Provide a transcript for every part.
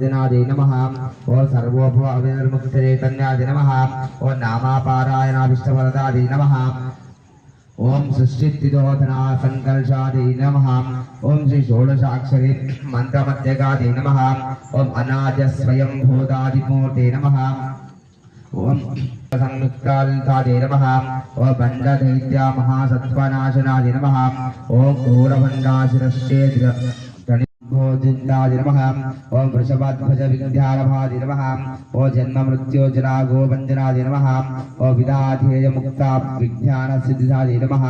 जनादे नमः ओम सर्वोपविर्मुक्तये कन्यादे नमः ओम नामापारायणाभिष्टवरदादे नमः ओम सृष्टिस्थितिदोधना संकर्षादे नमः ओम श्री षोडशाक्षरी मंत्रमध्यगादे नमः ओम अनाद्य स्वयं भूतादिमूर्ते नमः ओम संयुक्तालतादे नमः ओम बंडदैत्या महासत्त्वनाशनादे नमः ओम क्रूरभण्डाशिरश्चेद्र भोजिन्दादि नमः ओम वृषभाध्वज विद्यारभादि नमः ओम जन्म मृत्यु जरा गोवंदनादि नमः ओम विदाधेय मुक्ता विज्ञान सिद्धिदादि नमः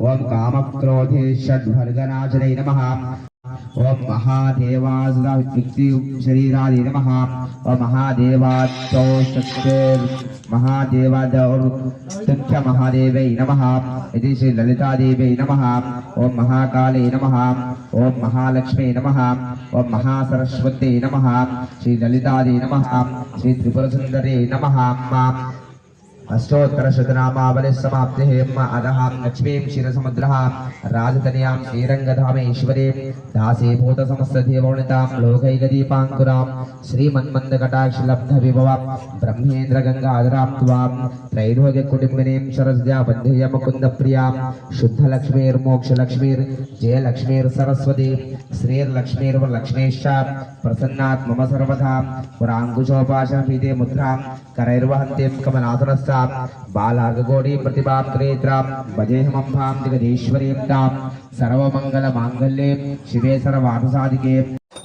ओम काम क्रोधे षड्भर्गनाशने नमः ओम महादेवासुरा विक्ति शरीरादि नमः ओम महादेवाच्चौष्टे महादेवादौरुत्य महादेवै नमः इति श्री ललितादेवै नमः ओम महाकाले नमः ओम महालक्ष्मी नमः ओम महासरस्वती नमः श्री ललितादे नमः श्री त्रिपुरसुंदरी नमः अष्टोत्तर शतनामावली समाप्तिः अधः लक्ष्मीं क्षीरसमुद्रः राजतनयां श्रीरङ्गधामेश्वरीं दासीभूत समस्तदेवोनितां लोकैकदीपाङ्कुरां श्रीमन्मन्दकटाक्षलब्धविभव ब्रह्मेन्द्र गङ्गाधरां त्वां त्रैलोक्यकुटुम्बिनीं शरद्या बन्धेय मुकुन्दप्रियां शुद्धलक्ष्मीर्मोक्षलक्ष्मीर् जयलक्ष्मीर्सरस्वती श्रीर्लक्ष्मीर्वरलक्ष्मीश्च प्रसन्नात् मम सर्वदा पुराङ्कुशोपाशनपीते मुद्रां करैर्वहन्तीं कमलासनस्तां बालागगौरी प्रतिभां त्रेत्रां भजेऽहमम्भां जगदीश्वरीं तां सर्वमङ्गलमाङ्गल्ये शिवे सर्वार्थसाधिके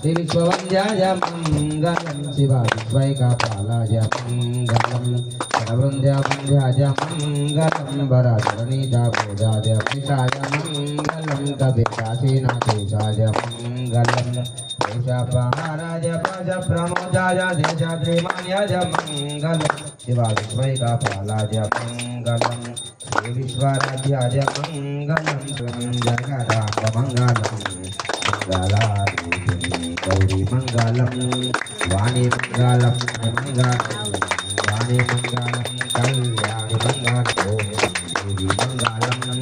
श्रीविश्ववन्द्याय मङ्गलं शिवा विश्वैकपालाय मङ्गलं सर्ववृन्द्याय मङ्गलं वरचरणीदाभोजाय पिशाय मङ्गलं कविकाशीनाथेशाय मङ्गलं देशापहाराय प्रजप्रमोदाय देशाद्रिमान्याय मङ्गलं शिवा विश्वैकपालाय मङ्गलं श्रीविश्वराध्याय मङ्गलं जगदाम्बमङ्गलं मंगलादेवी गौरी मंगलम वाणी मंगलम वाणी मंगलम कल्याणी मंगलम देवी मंगलम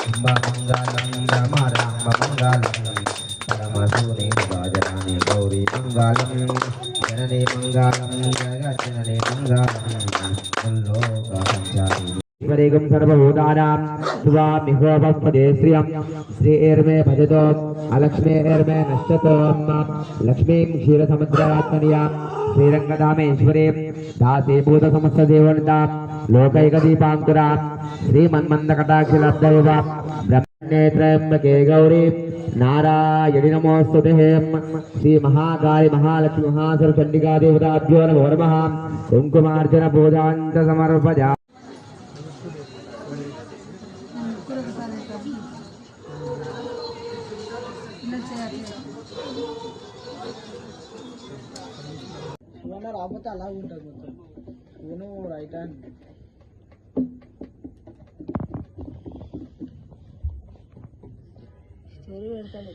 अम्बा मंगलम रमा राम मंगलम परमसूनि भजरानि गौरी मंगलम जननी मंगलम जगज्जननी मंगलम लोकसंचारी वरेगं सर्वभूतानां स्वामिहोपस्पदे श्रियं श्रीर्मे भजतो अलक्ष्मीर्मे नश्यतो लक्ष्मीं क्षीरसमुद्रात्मनीयां श्रीरङ्गधामेश्वरीं दासीभूतसमस्तदेवनितां लोकैकदीपाङ्कुरां श्रीमन्मन्दकटाक्षलब्धविभ ब्रह्मण्येत्रयम्बके गौरी नारायणि नमोऽस्तुते श्रीमहाकाली महालक्ष्मी महासरचण्डिकादेवताभ्यो नमो नमः कुङ्कुमार्चन पूजाञ्च समर्पयामि రాబోతే అలా ఉంటుంది మొత్తం ఫోను రైట్ హ్యాండ్ స్టోరీ పెడతాను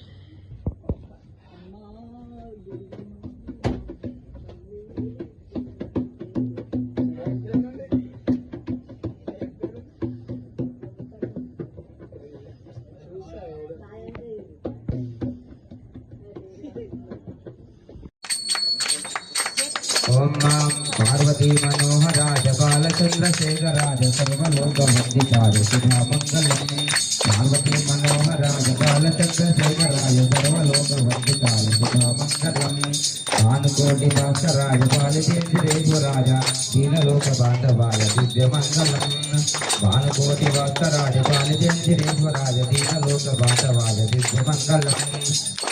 ओम पार्वती मनोहराज बालचंद्रशेखराज सर्वलोकवंदिताय शुभमंगलम पार्वती मनोहराज बालचंद्रशेखराज सर्वलोकवंदिताय शुभमंगलम भानुकोटि भास्कराज बालचंद्रेश्वराज दीनलोकबांधवाय दिव्यमंगलम भानुकोटि भास्कराज बालचंद्रेश्वराज दीनलोकबांधवाय दिव्यमंगलम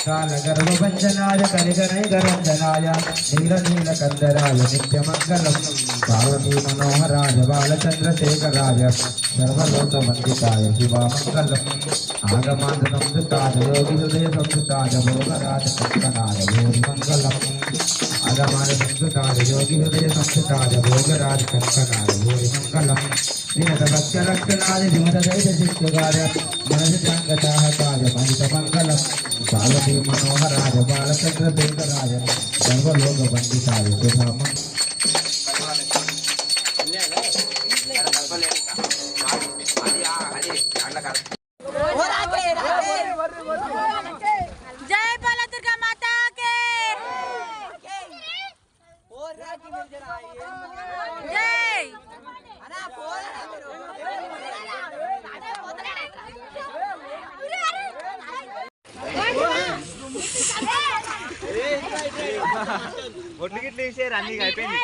कालगर्भभञ्जनाय कलिगनैकरञ्जनाय नीलनीलकन्दराय नित्यमङ्गलं पार्वती मनोहराय बालचन्द्रशेखराय सर्वलोकवन्दिताय शिवामङ्गलम् आगमान्तसंस्कृताय योगिहृदयसंस्कृताय भोगराज कङ्कणाय भूरिमङ्गलम् आगमान्तसंस्कृताय योगिहृदयसंस्कृताय भोगराज कङ्कणाय भूरिमङ्गलम् श्रीमदभक्त्यरक्षणाय विमतदैतचित्तकाय मनसिताङ्गताहकाय महितमङ्गलम् पार्वती मनोहराय बालचन्द्रशेखराय सर्वलोकवन्दिताय शुभमङ्गलम् जय बाला दुर्गा माता के ఒట్లు గిట్లు వేసారు అన్ని అయిపోయింది